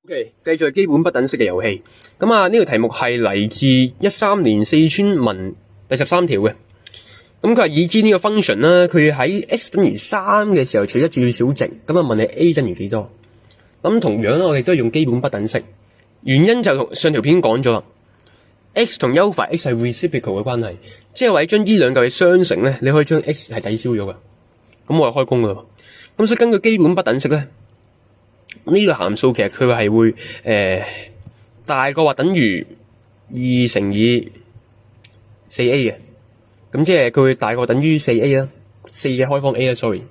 OK， 繼續基本不等式嘅遊戲。咁啊，呢個題目係嚟自13年四川文第13條嘅。咁佢係已知呢個 function 啦，佢喺 x 等於3嘅時候取得最小值。咁啊問你 a 等於幾多？咁同樣我哋都係用基本不等式。原因就同上條片講咗啦。x 同 alpha x 係 reciprocal 嘅關係，即係話將呢兩嚿嘢相乘咧，你可以將 x 係抵消咗嘅。咁我就開工噶啦。咁所以根據基本不等式咧。呢個函數其實佢係會大過或等於2乘以 4a 嘅，咁即係佢會大過等於 4a 啦，4嘅開方 a 啦 ，sorry。咁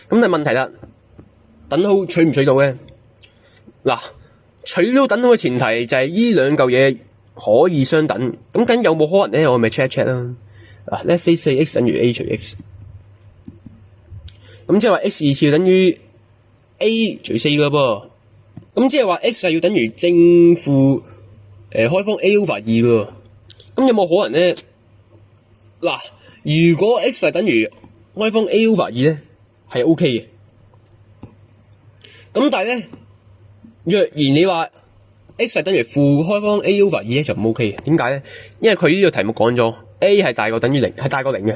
但係問題啦，等號取唔取到咧？嗱，取到等號嘅前提就係呢兩嚿嘢可以相等，咁緊有冇可能咧？我咪 check check 啦。嗱 ，let's say 4x 等於 a 除 x， 咁即係話 x 二次等於a 除4噶噃，咁即係話 x 係要等於正負開方 a over 2噶，咁有冇可能咧？嗱，如果 x 係等於開方 a over 2咧，係 OK 嘅。咁但係咧，若然你話 x 係等於負開方 a over 2咧，就唔 OK 嘅。點解咧？因為佢呢個題目講咗 a 係大過等於0，係大過0嘅。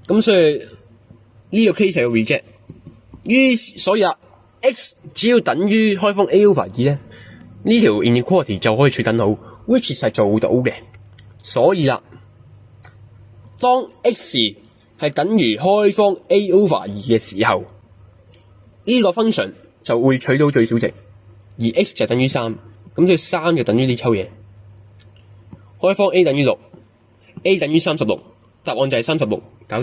咁所以呢個 case 係要 reject。所以啊 ，x 只要等於開方 a over 2咧，呢條 inequality 就可以取等號 ，which 係做到嘅。所以啦，當 x 係等於開方 a over 2嘅時候，呢個 function 就會取到最小值，而 x 就等於3，咁即係3就等於呢抽嘢。開方 a 等於6，a 等於36，答案就係36，搞掂。